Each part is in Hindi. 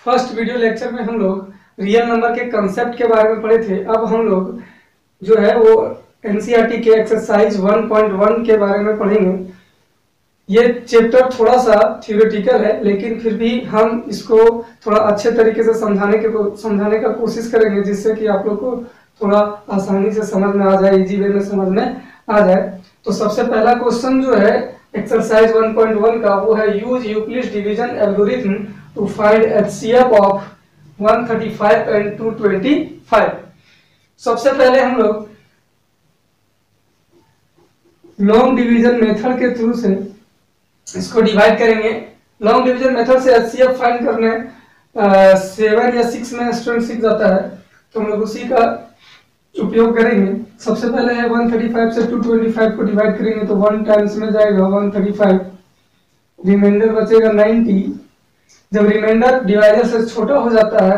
फर्स्ट वीडियो लेक्चर में हम लोग रियल नंबर के कंसेप्ट के बारे में पढ़े थे। अब हम लोग जो है वो एनसीईआरटी के एक्सरसाइज 1.1 के बारे में पढ़ेंगे। ये चैप्टर थोड़ा सा थ्योरेटिकल है, लेकिन फिर भी हम इसको थोड़ा अच्छे तरीके से समझाने का कोशिश करेंगे, जिससे कि आप लोग को थोड़ा आसानी से समझ में आ जाए, इजी वे में समझ में आ जाए। तो सबसे पहला क्वेश्चन जो है एक्सरसाइज 1.1 का वो है use Euclid's division algorithm to find HCF of 135 and 225। सबसे पहले हम लोग लॉन्ग डिवीजन मेथड के थ्रू से इसको डिवाइड करेंगे। लॉन्ग डिवीजन मेथड से एचसीएफ फाइंड करने 7 या 6 में स्टूडेंट सीख जाता है, तो हम लोग उसी का उपयोग करेंगे। सबसे पहले है 135 से 225 को डिवाइड करेंगे तो 1 टाइम्स में जाएगा 135, रिमाइंडर बचेगा 90। जब रिमाइंडर डिवाइजर से छोटा हो जाता है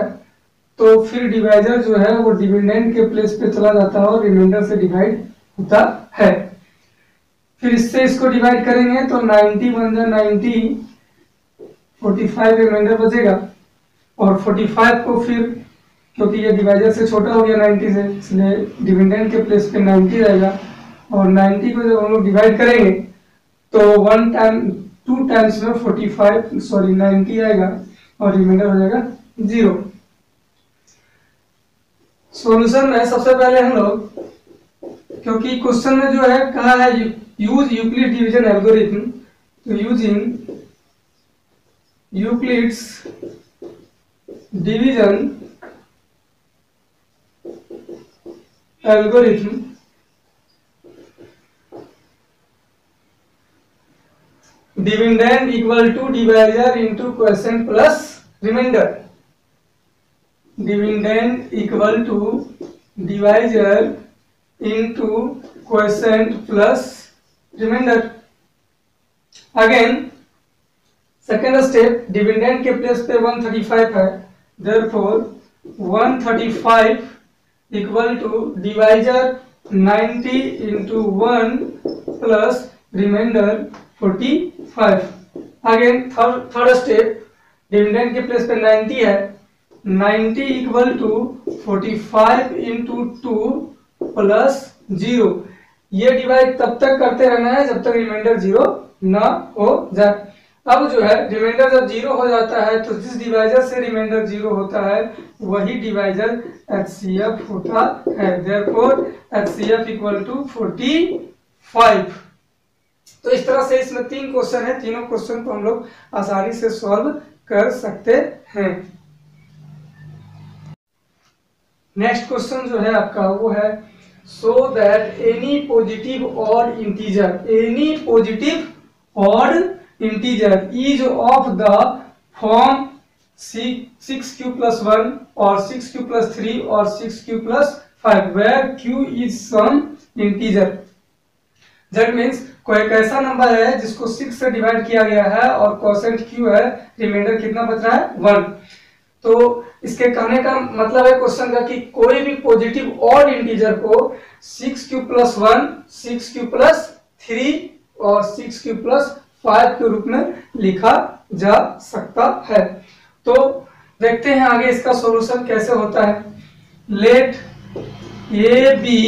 तो फिर डिवाइजर जो है वो डिविडेंड के प्लेस पे चला जाता है और रिमाइंडर से डिवाइड होता है। फिर इससे इसको डिवाइड करेंगे तो 90 बन जाए 90, 45 रिमाइंडर बचेगा और 45 को फिर, क्योंकि ये डिवाइजर से छोटा हो गया 90 से, इसलिए डिविडेंड के प्लेस पे 90 रहेगा और 90 को जब हम लोग डिवाइड करेंगे तो 2 टाइम्स में 90 आएगा और रिमाइंडर हो जाएगा 0। सॉल्यूशन में सबसे पहले हम लोग, क्योंकि क्वेश्चन में जो है कहा है यूज यूक्लिड डिवीजन एल्गोरिथम, तो using Euclid's division algorithm dividend equal to divisor into quotient plus remainder, dividend equal to divisor into quotient plus remainder। Again second step, dividend के प्लेस पे 135 है, therefore 135 equal to divisor 90 into 1 plus remainder 45। Again third step, dividend के प्लेस पे 90 है, 90 इक्वल टू 45 इंटू 2 प्लस 0। ये डिवाइड तब तक करते रहना है जब तक रिमाइंडर 0 ना हो जाए। अब जो है रिमाइंडर जब 0 हो जाता है तो जिस डिवाइजर से रिमाइंडर 0 होता है वही डिवाइजर एचसीएफ होता है, therefore एचसीएफ इक्वल टू 45। तो इस तरह से इसमें 3 क्वेश्चन है, तीनों क्वेश्चन को हम लोग आसानी से सॉल्व कर सकते हैं। नेक्स्ट क्वेश्चन जो है आपका वो है सो दैट एनी पॉजिटिव और integer is of the form 6q plus 1 or 6q plus 3 or 6q plus 5 where q is some integer। That means कोई एक ऐसा नंबर है जिसको 6 से डिवाइड किया गया है और कोसेंट q है, रिमाइंडर कितना बच रहा है 1। तो इसके कहने का मतलब है क्वेश्चन का कि कोई भी पॉजिटिव और इंटीजर को 6q plus 1, 6q plus 3 और 6q plus 5 के रूप में लिखा जा सकता है। तो देखते हैं आगे इसका सॉल्यूशन कैसे होता है। Let a B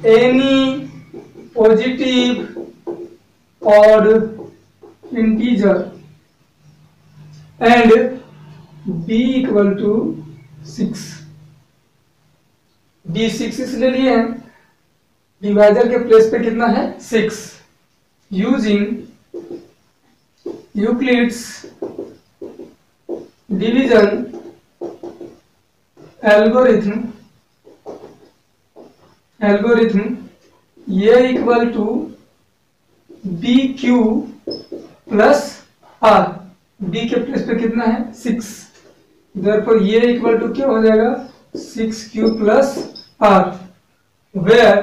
any positive और integer and b equal to 6। B 6 इसलिए लिए हैं, डिवाइजर के प्लेस पे कितना है 6। यूजिंग यूक्लिड्स डिवीजन एल्गोरिथम ये equal to b q plus r, b के प्लेस पे कितना है 6, therefore ये इक्वल टू क्या हो जाएगा 6q प्लस आर, where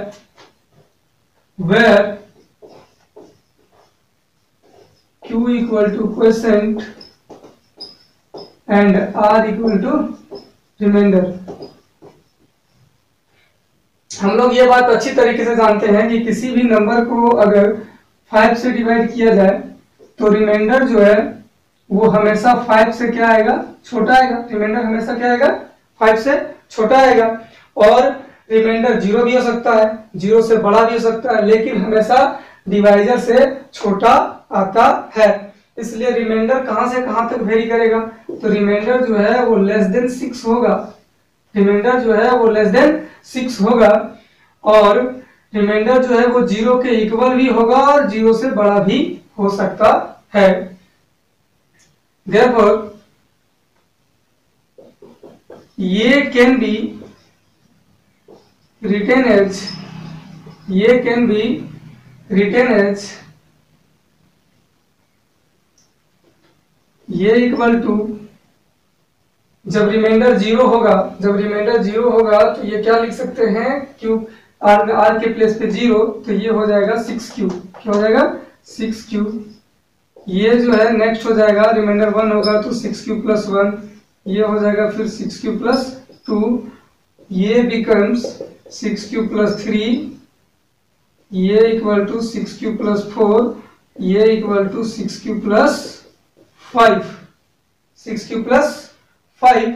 q equal to quotient and r equal to remainder. हम लोग ये बात अच्छी तरीके से जानते हैं कि किसी भी नंबर को अगर 5 से डिवाइड किया जाए तो रिमाइंडर जो है वो हमेशा 5 से क्या आएगा, छोटा आएगा। रिमाइंडर हमेशा क्या आएगा, 5 से छोटा आएगा। और रिमाइंडर 0 भी हो सकता है, 0 से बड़ा भी हो सकता है, लेकिन हमेशा डिवाइजर से छोटा आता है। इसलिए रिमाइंडर कहां से कहां तक वेरी करेगा, तो रिमाइंडर जो है वो लेस देन 6 होगा। रिमाइंडर जो है वो लेस देन 6 होगा। और रिमाइंडर जो है वो 0 के इक्वल भी होगा और 0 से बड़ा भी हो सकता है। Therefore, ये कैन बी written as, ये कैन बी written as, ये इक्वल टू, जब रिमाइंडर 0 होगा, जब रिमाइंडर 0 होगा तो ये क्या लिख सकते हैं, क्यूब आर के प्लेस पे 0, तो ये हो जाएगा 6 क्यूब। क्या हो जाएगा, 6 क्यूब। ये जो है नेक्स्ट हो जाएगा, रिमाइंडर 1 होगा तो 6 क्यूब प्लस 1, ये हो जाएगा फिर 6 क्यूब प्लस 2, ये बिकम्स 6 क्यूब प्लस 3, ये इक्वल टू 6 क्यूब प्लस 4, ये equal to 6 cube plus 5, 6 cube plus 5।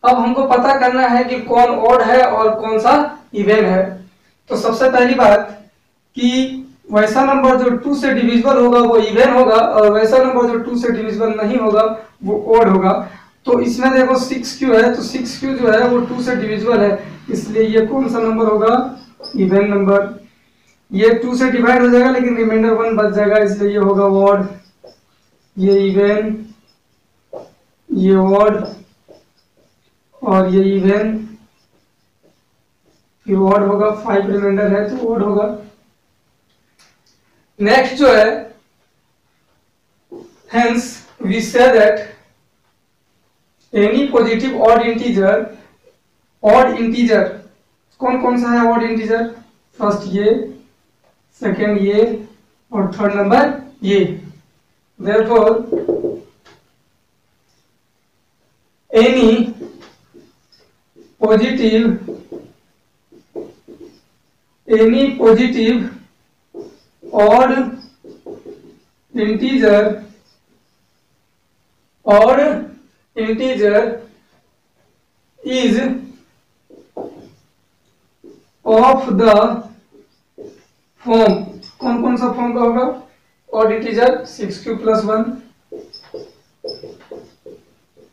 अब हमको पता करना है कि कौन ऑड है और कौन सा इवन है। तो सबसे पहली बात कि वैसा नंबर जो 2 से डिविजिबल होगा वो इवन होगा, और वैसा नंबर जो 2 से डिविजिबल नहीं होगा वो ऑड होगा। तो इसमें देखो 6q है, तो 6q जो है वो 2 से डिविजिबल है, इसलिए ये कौन सा नंबर होगा, इवन नंबर। ये 2 से डिवाइड हो जाएगा लेकिन रिमाइंडर 1 बच जाएगा, इसलिए ये होगा ऑड। ये इवन, ये ऑड और ये इवन, फिर ऑड होगा, 5 रिमाइंडर है तो ऑड होगा। नेक्स्ट जो है, hence we say that any positive odd integer, कौन कौन सा है odd integer, फर्स्ट ये, सेकेंड ये और थर्ड नंबर ये। therefore any positive odd integer is of the form, कौन कौन सा फॉर्म का होगा, odd integer 6q प्लस 1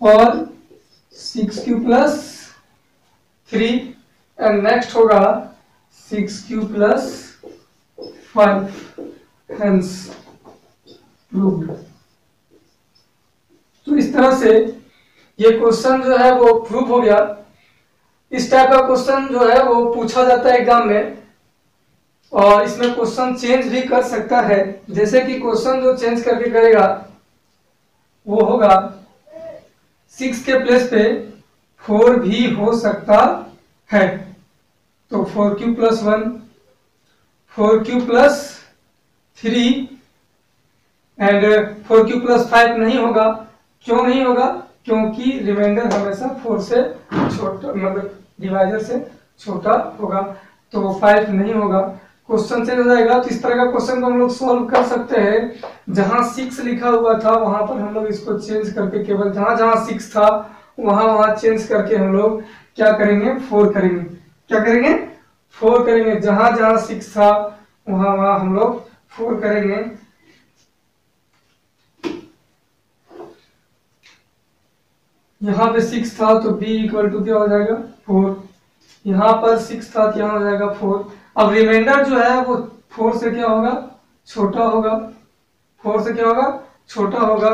और 6q प्लस 3, एंड नेक्स्ट होगा 6q प्लस 5, hence proved। तो इस तरह से ये क्वेश्चन जो है वो प्रूव हो गया। इस टाइप का क्वेश्चन जो है वो पूछा जाता है एग्जाम में, और इसमें क्वेश्चन चेंज भी कर सकता है। जैसे कि क्वेश्चन जो चेंज करके करेगा वो होगा 6 के प्लेस पे 4 भी हो सकता है, तो 4q plus 1, 4q plus 3 and 4q plus 5 नहीं होगा। क्यों नहीं होगा, क्योंकि रिमाइंडर हमेशा 4 से छोटा, मतलब डिवाइजर से छोटा होगा, तो 5 नहीं होगा। क्वेश्चन चेंज हो जाएगा। तो इस तरह का क्वेश्चन को हम लोग सॉल्व कर सकते हैं। जहां 6 लिखा हुआ था वहां पर हम लोग इसको चेंज करके, केवल जहां जहां 6 था वहां चेंज करके हम लोग क्या करेंगे, 4 करेंगे। क्या करेंगे, 4 करेंगे। जहां जहां 6 था वहां हम लोग 4 करेंगे। यहाँ पे 6 था तो b इक्वल टू क्या हो जाएगा, 4। यहाँ पर 6 था तो यहाँ हो जाएगा 4। अब रिमाइंडर जो है वो 4 से क्या होगा, छोटा होगा। 4 से क्या होगा, छोटा होगा।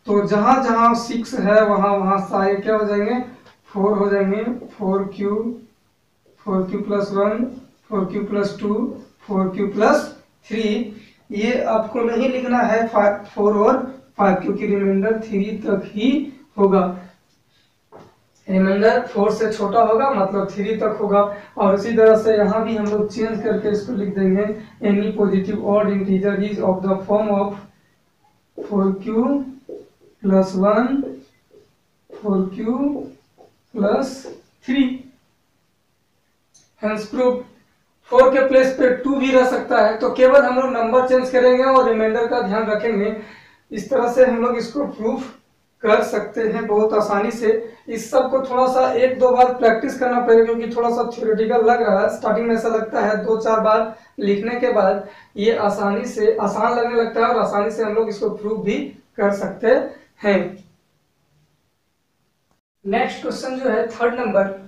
तो जहां जहां 6 है वहां सारे क्या हो जाएंगे, 4 हो जाएंगे। 4q plus 1, 4q plus 2, 4q plus 3। ये आपको नहीं लिखना है 4 और 5, क्योंकि रिमाइंडर 3 तक ही होगा। रिमाइंडर 4 से छोटा होगा मतलब 3 तक होगा। और उसी तरह से यहाँ भी हम लोग चेंज करके इसको लिख देंगे, any positive odd integer is of the form of 4q plus 1, 4q plus 3। Hence proof. 4 के प्लेस पे 2 भी रह सकता है, तो केवल हम लोग नंबर चेंज करेंगे और रिमाइंडर का ध्यान रखेंगे। इस तरह से हम लोग इसको प्रूफ कर सकते हैं बहुत आसानी से। इस सब को थोड़ा सा एक दो बार प्रैक्टिस करना पड़ेगा, क्योंकि थोड़ा सा थ्योरेटिकल लग रहा है स्टार्टिंग में, ऐसा लगता है 2-4 बार लिखने के बाद ये आसानी से आसान लगने लगता है और आसानी से हम लोग इसको प्रूफ भी कर सकते हैं। नेक्स्ट क्वेश्चन जो है थर्ड नंबर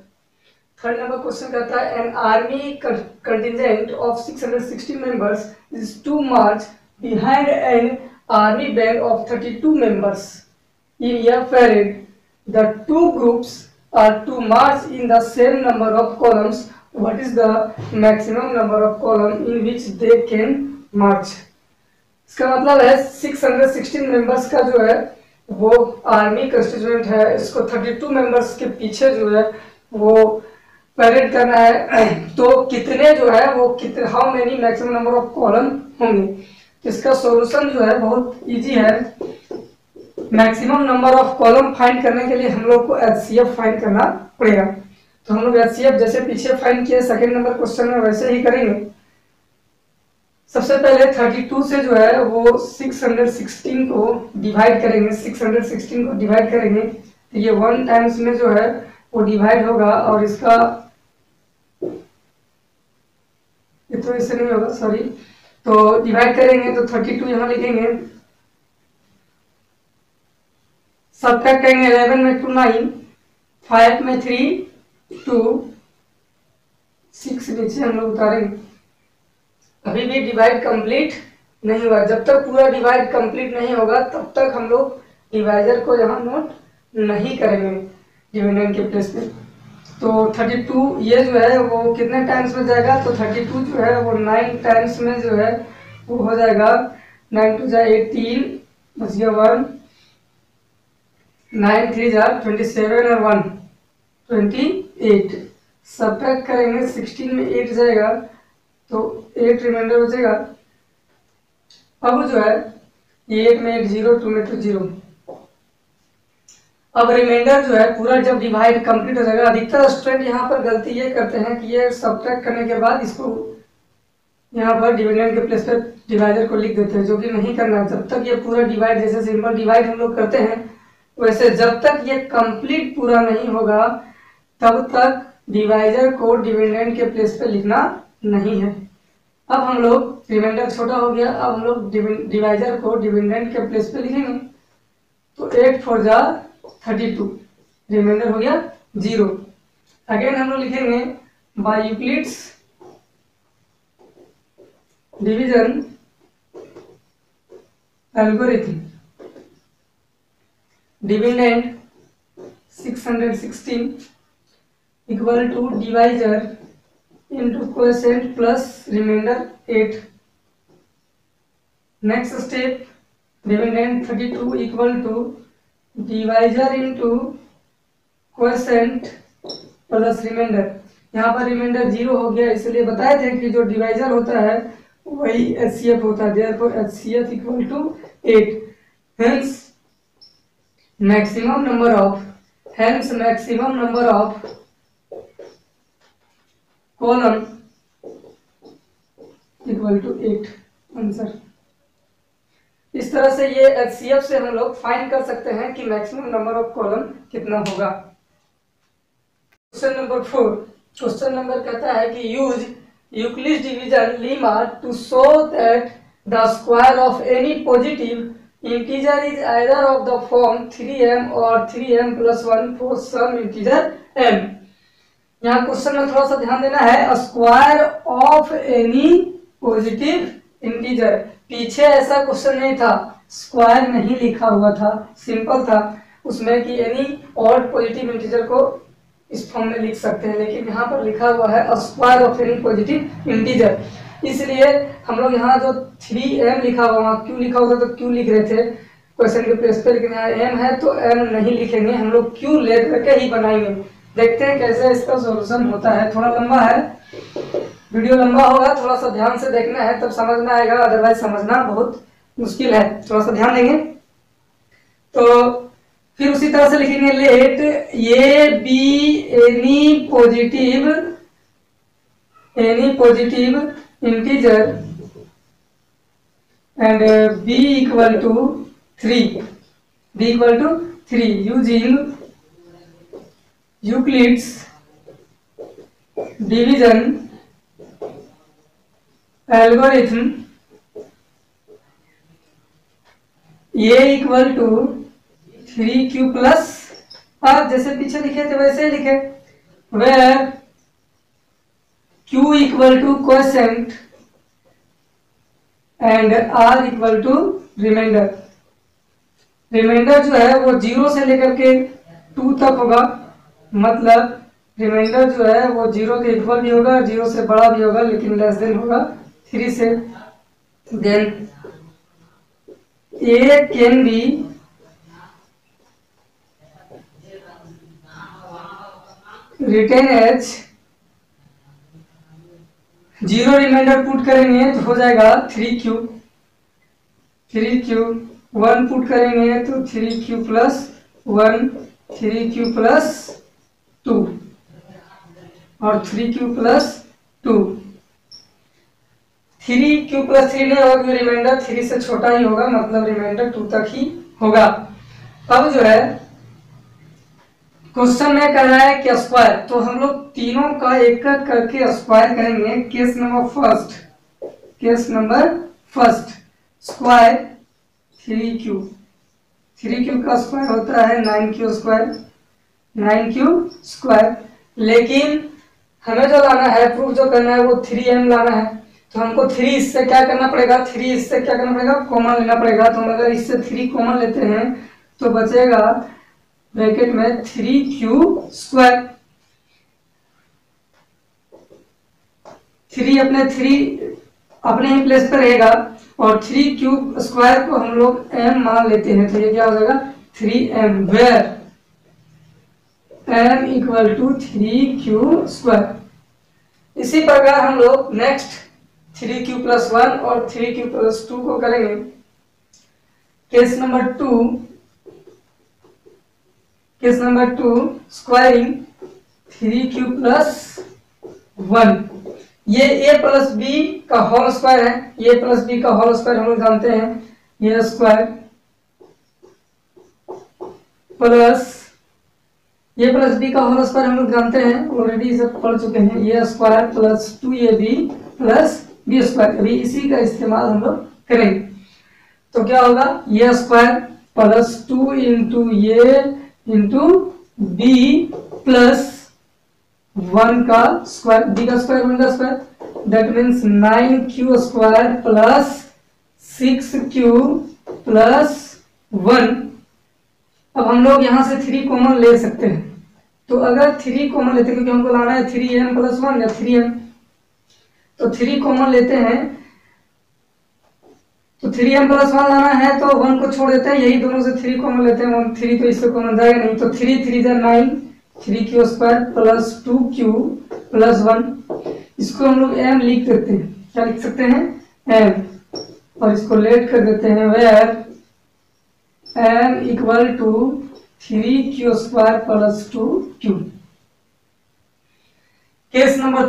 क्वेश्चन कहता है an army contingent of 660 members is to march behind an army band of 32 members in a parade. The two groups are to march in the same number of columns. What is the maximum number of columns in which they can march? इसका मतलब है 616 मेंबर्स का जो है वो आर्मी कंस्टिट्यूएंट है, इसको 32 मेंबर्स के पीछे जो है वो पैरेड करना है, तो कितने जो है वो कितने how many maximum number of column होंगे। इसका सॉल्यूशन जो है बहुत इजी है। Maximum number of column find करने के लिए हम लोग को HCF फाइंड करना पड़ेगा। तो हम लोग HCF जैसे पीछे फाइंड किए सेकंड नंबर क्वेश्चन में वैसे ही करेंगे। सबसे पहले 32 से जो है वो 616 को डिवाइड करेंगे, 616 को डिवाइड करेंगे तो ये 1 टाइम्स में जो है वो डिवाइड होगा, और इसका ये तो इससे नहीं होगा, सॉरी, तो डिवाइड करेंगे तो 32 यहाँ लिखेंगे, सब्ट्रैक्ट करेंगे 11 में 2 9, 5 में 3 2, 6 नीचे हम लोग उतारेंगे। अभी भी डिवाइड कंप्लीट नहीं हुआ, जब तक पूरा डिवाइड कंप्लीट नहीं होगा तब तक हम लोग डिवाइजर को यहाँ नोट नहीं करेंगे डिविडेंड के प्लेस पे। तो 32 ये जो है वो कितने टाइम्स में जाएगा, तो 32 जो है वो 9 टाइम्स में जो है वो हो जाएगा, 9 2 जा 18 बच गया 1, 9 3 जा 27 और 1 28, सब्ट्रैक्ट करेंगे 16 में 8 जाएगा तो 8 रिमाइंडर बचेगा। अब जो है ये 8 में 8 0, 2 में 2 0। अब रिमाइंडर जो है पूरा जब डिवाइड कंप्लीट हो जाएगा, अधिकतर स्टूडेंट यहाँ पर गलती ये करते हैं कि ये सब्ट्रैक्ट करने के बाद इसको यहाँ पर डिविडेंड के प्लेस पर डिवाइडर को लिख देते हैं, जो कि नहीं करना है। जब तक ये पूरा डिवाइड, जैसे सिंपल डिवाइड हम लोग करते हैं वैसे जब तक ये कंप्लीट पूरा नहीं होगा तब तक डिवाइजर को डिविडेंड के प्लेस पे लिखना नहीं है। अब हम लोग रिमाइंडर छोटा हो गया, अब हम लोग डिवाइजर को डिविडेंड के प्लेस पे लिखेंगे, तो 8 4 जा 32, रिमाइंडर हो गया 0। अगेन हम लोग लिखेंगे by Euclid's division algorithm dividend 616 equal to divisor into quotient plus remainder 8। Next step, dividend 32 equal to divisor into quotient plus remainder। यहाँ पर रिमाइंडर 0 हो गया, इसलिए बताए थे कि जो डिवाइजर होता है वही HCF होता है, therefore HCF equal to 8। Hence maximum number of column equal to 8 answer. इस तरह से ये HCF से हम लोग फाइंड कर सकते हैं कि मैक्सिमम नंबर ऑफ कॉलम कितना होगा। क्वेश्चन नंबर 4, क्वेश्चन नंबर कहता है कि use Euclid's division lemma to show that the square of any positive integer is either of the form 3m और 3m + 1 for some integer m। यहाँ क्वेश्चन में थोड़ा सा ध्यान देना है, square of any positive integer. पीछे ऐसा क्वेश्चन नहीं था, स्क्वायर नहीं लिखा हुआ था, सिंपल था उसमें कि एनी ऑड पॉजिटिव इंटीजर को इस फॉर्म में लिख सकते हैं, लेकिन यहाँ पर लिखा हुआ है square of any positive integer. इसलिए हम लोग यहाँ जो 3m लिखा हुआ, वहाँ क्यू लिखा होता तो क्यू लिख रहे थे क्वेश्चन के प्लेस पे, लेकिन यहाँ m है तो m नहीं लिखेंगे, हम लोग क्यू ले करके ही बनाएंगे। देखते हैं कैसे इसका सॉल्यूशन होता है। थोड़ा लंबा है, वीडियो लंबा होगा, थोड़ा सा ध्यान से देखना है तब समझ में आएगा, अदरवाइज समझना बहुत मुश्किल है। थोड़ा सा ध्यान देंगे तो फिर उसी तरह से लिखेंगे let a B any positive integer and b equal to 3, b equal to 3 using Euclid's division algorithm a equal to 3q plus, और जैसे पीछे लिखे थे वैसे ही लिखे, where q equal to quotient and r equal to remainder. Remainder जो है वो 0 से लेकर के 2 तक होगा, मतलब रिमाइंडर जो है वो 0 के इक्वल भी होगा, 0 से बड़ा भी होगा, लेकिन लेस देन होगा 3 से। Then a can be written as 0 remainder put करेंगे तो हो जाएगा 3q, 1 पुट करेंगे तो 3q प्लस 1, 3q प्लस 2 और 3q प्लस 2। 3q प्लस 3 नहीं होगा क्योंकि रिमाइंडर 3 से छोटा ही होगा, मतलब रिमाइंडर 2 तक ही होगा। अब जो है क्वेश्चन में कर रहा है कि स्क्वायर, तो हम लोग तीनों का एक एक करके स्क्वायर करेंगे। Case number first square 3q का स्क्वायर होता है 9q स्क्वायर, लेकिन हमें जो लाना है, प्रूफ जो करना है वो 3m लाना है, तो हमको 3 इससे क्या करना पड़ेगा, कॉमन लेना पड़ेगा। तो हम अगर इससे 3 कॉमन लेते हैं तो बचेगा ब्रैकेट में 3q स्क्वायर। 3 अपने ही प्लेस पर रहेगा और 3q स्क्वायर को हम लोग m मान लेते हैं, तो ये क्या हो जाएगा 3m, where m equal to 3q square. इसी प्रकार हम लोग नेक्स्ट 3q प्लस 1 और 3q प्लस 2 को करेंगे। Case number 2 squaring 3q plus 1, ये a प्लस बी का होल स्क्वायर है, a प्लस बी का होल स्क्वायर हम लोग जानते हैं, ये square plus a plus b का होल स्क्वायर हम लोग जानते हैं, ऑलरेडी सब पढ़ चुके हैं, ये square plus 2ab plus b square. अभी इसी का इस्तेमाल हम लोग करेंगे, तो क्या होगा, ये स्क्वायर प्लस 2 इंटू ए इंटू बी प्लस 1 का स्क्वायर, बी का स्क्वायर 1 का square, that means 9q square plus 6q plus 1। अब हम लोग यहां से 3 कॉमन ले सकते हैं, तो अगर 3 कॉमन लेते हैं क्योंकि हमको लाना है 3m प्लस 1 या 3m, तो 3 कॉमन लेते हैं, तो 3m प्लस 1 लाना है तो 1 को छोड़ देते हैं, यही दोनों से 3 कॉमन लेते हैं, 3 तो इससे कॉमन जाएगा नहीं, तो 3 3 जा 9, 3q square plus 2q plus 1, इसको हम लोग m लिख देते हैं, क्या लिख सकते हैं m, और इसको लेट कर देते हैं where m equal to 3q square plus 2q। Case number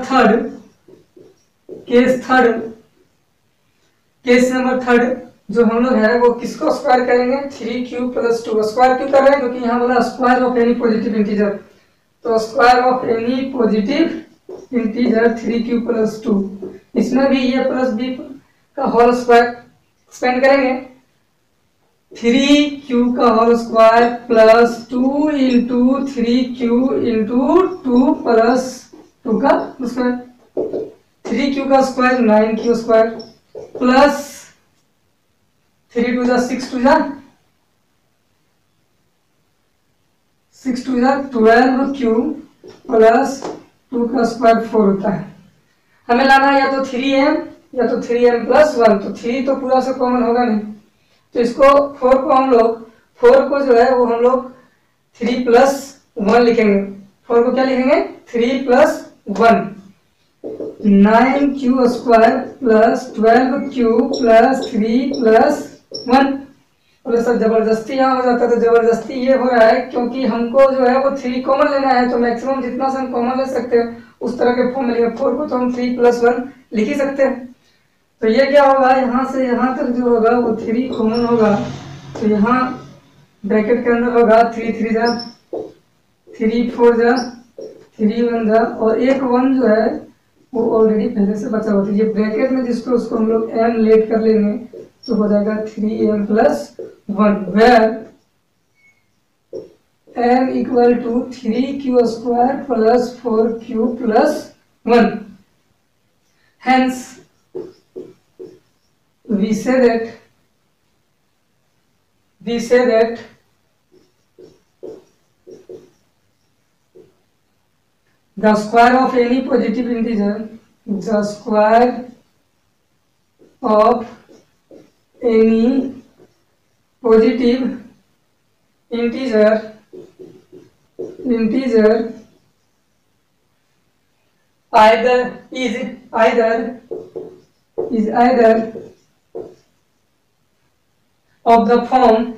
third जो हम लोग है वो किसको स्क्वायर करेंगे, 3q प्लस 2। स्क्वायर क्यों कर रहे हैं, क्योंकि यहाँ बोला square of any positive integer, तो square of any positive integer 3q plus 2, इसमें भी ये प्लस बी का होल स्क्वायर एक्सपेंड करेंगे, 3q का whole square plus 2 into 3q into 2 plus 2 का स्क्वायर, 3q का स्क्वायर 9q स्क्वायर प्लस 3 2 जा 6 2 जा 12q प्लस 2 का स्क्वायर 4 होता है। हमें लाना है या तो 3m या तो 3m प्लस 1, तो 3 तो पूरा से कॉमन होगा नहीं, तो इसको 4 को जो है वो हम लोग 3 प्लस 1 लिखेंगे, 4 को क्या लिखेंगे 3 plus 1, 9q square plus 12q plus 3 plus 1। और सर जबरदस्ती यहाँ हो जाता है, तो जबरदस्ती ये हो रहा है क्योंकि हमको जो है वो 3 कॉमन लेना है, तो मैक्सिमम जितना से हम कॉमन ले सकते हैं उस तरह के फॉर्म में लिखेंगे। 4 को तो हम 3 प्लस 1 लिख ही सकते हैं, तो ये क्या होगा, यहाँ से यहाँ तक जो होगा वो 3 कॉमन होगा, तो यहाँ ब्रैकेट के अंदर होगा 3 3 जा 3 4 जा 3 1 जा, और एक 1 जो है वो ऑलरेडी पहले से बचा हुआ था। ये ब्रैकेट में जिसको उसको हम लोग m लेट कर लेंगे तो हो जाएगा 3m + 1, where m = 3q² + 4q + 1। Hence we say that the square of any positive integer, the square of any positive integer is either of the form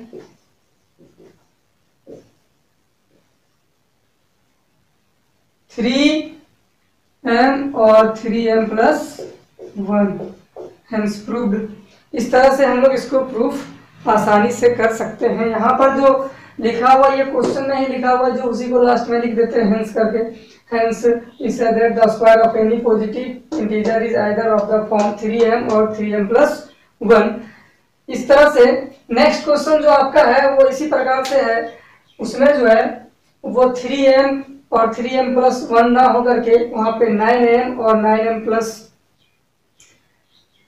3m और 3m + 1, hence proved। इस तरह से हम लोग इसको प्रूफ आसानी से कर सकते हैं। यहाँ पर जो लिखा हुआ ये क्वेश्चन में ही लिखा हुआ जो उसी को लास्ट में लिख देते हैं hence करके। hence is that the square of any positive integer is either of the form 3m और 3m + 1। इस तरह से नेक्स्ट क्वेश्चन जो आपका है वो इसी प्रकार से है। उसमें जो है वो 3m और 3m + 1 ना होकर के वहां पे 9m और 9m +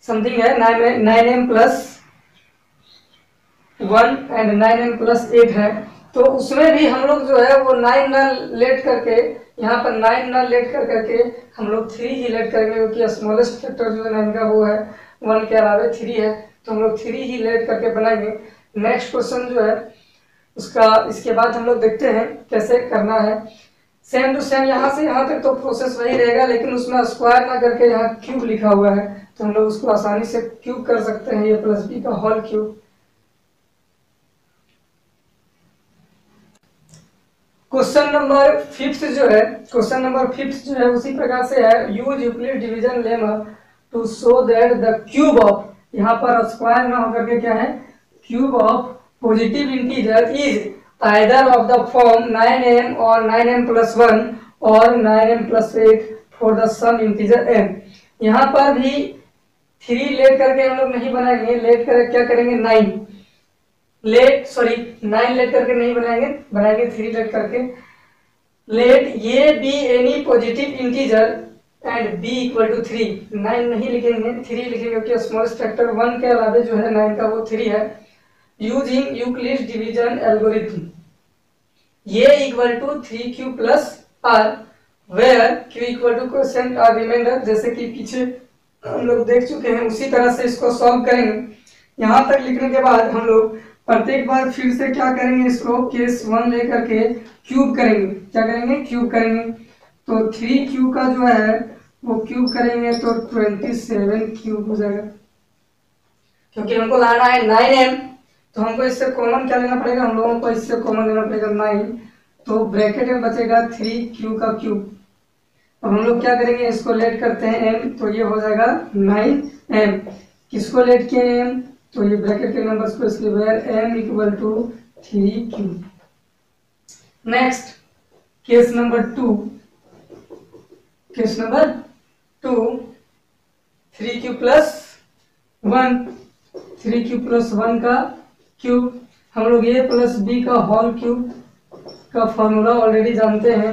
समथिंग है, 9m + 1 एंड 9m + 8 है। तो उसमें भी हम लोग जो है वो 9 ना लेट करके यहाँ पर 9 ना लेट करके हम लोग 3 ही लेट करेंगे, क्योंकि स्मॉलेस्ट फैक्टर जो है 9 का वो है 1 के अलावे 3 है, तो हम लोग 3 ही लेट करके बनाएंगे। नेक्स्ट क्वेश्चन जो है उसका इसके बाद हम लोग देखते हैं कैसे करना है। सेम टू सेम यहाँ से यहाँ तक तो प्रोसेस वही रहेगा, लेकिन उसमें स्क्वायर ना करके यहाँ क्यूब लिखा हुआ है तो हम लोग उसको आसानी से क्यूब कर सकते हैं, a + b का होल क्यूब। क्वेश्चन नंबर 5 जो है उसी प्रकार से है। Use Euclid division lemma to show that the cube of, यहाँ पर स्क्वायर ना होकर के क्या है, cube of positive integer is either of the form 9m or 9m + 1 or 9m + 8 for the sum integer m। यहाँ पर भी 3 लेट करके हम लोग नहीं बनाएंगे, लेट करके क्या करेंगे 9 लेट करके नहीं बनाएंगे 3 लेट करके। लेट ये B any positive integer and b = 3, 9 नहीं लिखेंगे 3 लिखेंगे, क्योंकि स्मॉलेस्ट फैक्टर 1 के अलावे जो है 9 का वो 3 है। यूजिंग यूक्लिड डिवीजन एल्गोरिथम, ये = 3q + r where q = quotient और रिमाइंडर, जैसे कि पीछे हम लोग देख चुके हैं उसी तरह से इसको सॉल्व करेंगे। यहाँ तक लिखने के बाद हम लोग प्रत्येक बार फिर से क्या करेंगे, इसको केस 1 लेकर के क्यूब करेंगे। क्या करेंगे, क्यूब करेंगे। तो 3q का जो है वो क्यूब करेंगे तो 27 क्यूब हो जाएगा। क्योंकि हमको लाना है 9m, तो हमको इससे कॉमन क्या लेना पड़ेगा, हम लोगों को इससे कॉमन लेना पड़ेगा 9, तो ब्रैकेट में बचेगा 3q का क्यूब। अब हम लोग क्या करेंगे, इसको लेट करते हैं m, तो ये हो जाएगा 9m। किसको लेट किए m, तो ये ब्रैकेट के नंबर्स को इसलिए where m = 3q। Next case number 2, 3q + 1, 3q + 1 का क्यूब। हम लोग a + b का होल क्यूब का फॉर्मूला ऑलरेडी जानते हैं,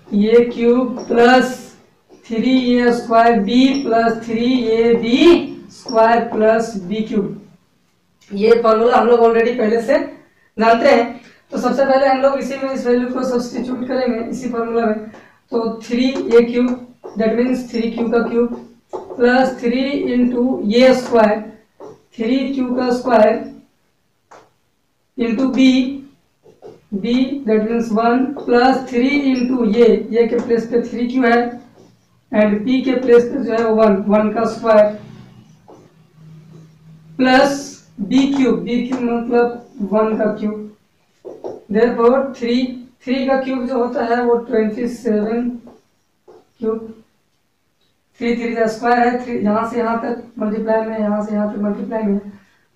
a cube + 3a² b + 3ab² + b cube. ये फॉर्मूला हम लोग ऑलरेडी पहले से जानते हैं। तो सबसे पहले हम लोग इसी में इस वैल्यू को सब्स्टिट्यूट करेंगे इसी फॉर्मूला में। तो 3a³ दैट मीन्स 3q का क्यूब + 3 × a², 3q का square into b that means 1 + 3 × ये के प्लेस पे 3q है एंड p के प्लेस पे जो है 1 का स्क्वायर प्लस b³ मतलब 1 का क्यूब। देयरफॉर 3 का क्यूब जो होता है वो 27 क्यूब। 3 3 का स्क्वायर है, 3 यहाँ से यहाँ तक मल्टीप्लाई में, यहाँ से यहाँ तक मल्टीप्लाई में,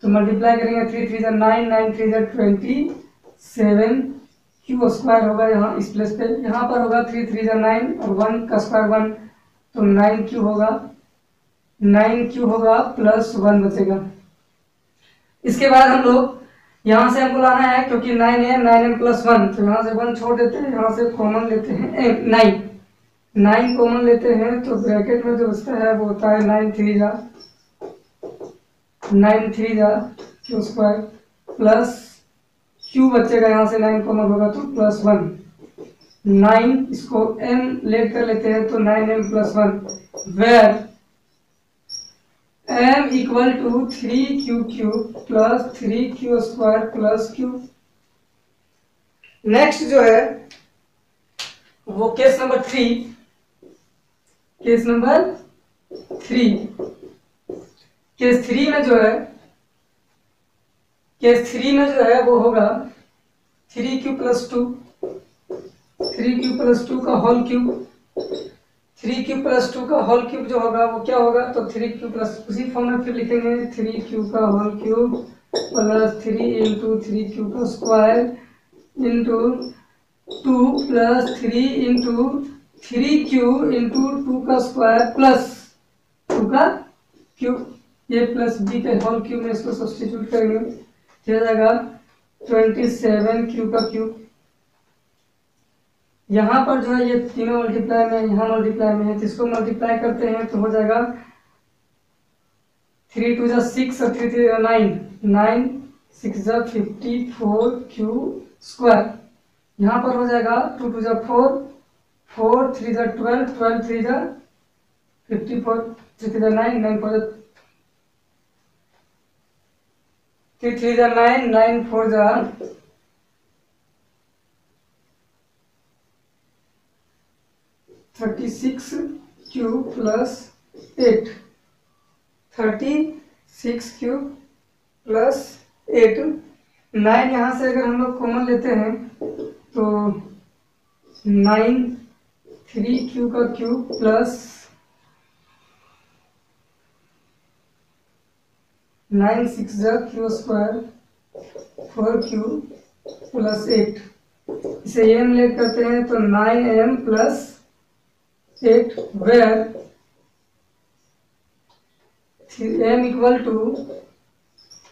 तो मल्टीप्लाई करेंगे 3 3 जा 9, 9 3 जा 27 क्यू स्क्वायर होगा यहाँ इस प्लेस पे। यहाँ पर होगा 3 3 जा 9 और 1 का स्क्वायर 1, तो 9 क्यू होगा, 9 क्यू होगा प्लस 1 बचेगा। इसके बाद हम लोग यहाँ से हमको लाना है, क्योंकि 9m प्लस 1, तो यहाँ से 1 छोड़ देते हैं, यहाँ से कॉमन लेते हैं 9 कॉमन लेते हैं, तो ब्रैकेट में जो बचता है वो होता है 9 3 जा क्यू स्क्वायर प्लस क्यू बचेगा, यहाँ से 9 कॉमन होगा तो प्लस 1। 9 इसको m लेट कर लेते हैं, तो 9m plus 1 where m equal to 3q cube plus 3q square plus q। Next जो है वो case number 3, case number 3। Case 3 में जो है, केस 3 में जो है वो होगा 3q प्लस 2, 3q प्लस 2 का होल क्यूब, 3q प्लस 2 का होल क्यूब जो होगा वो क्या होगा, तो 3q प्लस, उसी फॉर्म में फिर लिखेंगे 3q का whole cube plus 3 into 3q का square into 2 plus 3 into 3q into 2 का स्क्वायर प्लस 2 का क्यूब, ये प्लस b के होल क्यूब में इसको सब्स्टिट्यूट करेंगे, हो जाएगा 27q का क्यूब। यहाँ पर जो है ये तीनों मल्टीप्लाई में, यहाँ मल्टीप्लाई में है, तो इसको मल्टीप्लाई करते हैं तो हो जाएगा 3 2 जा 6 और 3 3 जा 9, 9 6 जा 54q स्क्वायर। यहाँ पर हो जाएगा 2 2 जा 4, 4 3 जा 12, 12 3 जा 54, 3 3 जा 9, 9 4 जा 3 3 जा 9, 9 4 जा 36q प्लस 8, 36q प्लस 8। 9 यहाँ से अगर हम लोग कॉमन लेते हैं तो 9 3q का क्यूब प्लस 9 6 जा q स्क्वायर 4q प्लस 8, इसे m लेट करते हैं तो 9m plus 8 where m equal to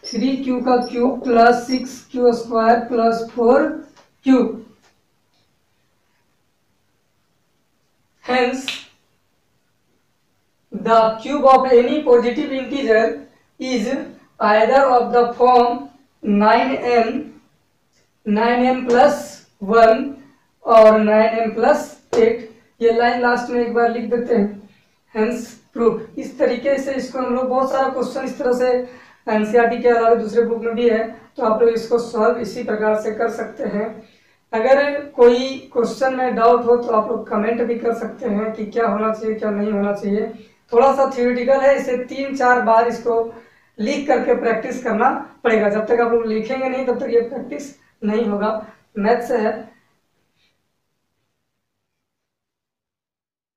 3q का cube plus 6q square plus 4q। Hence the cube of any positive integer is either of the form 9m plus 1 और 9m plus 8। ये लाइन लास्ट में एक बार लिख देते हैं, हेंस प्रूफ। इस तरीके से इसको हम लोग, बहुत सारा क्वेश्चन इस तरह से एनसीईआरटी के अलावा दूसरे बुक में भी है, तो आप लोग इसको सॉल्व इसी प्रकार से कर सकते हैं। अगर कोई क्वेश्चन में डाउट हो तो आप लोग कमेंट भी कर सकते हैं कि क्या होना चाहिए क्या नहीं होना चाहिए। थोड़ा सा थियोरेटिकल है, इसे 3-4 बार इसको लिख करके प्रैक्टिस करना पड़ेगा। जब तक आप लोग लिखेंगे नहीं तब तक ये प्रैक्टिस नहीं होगा। मैथ्स है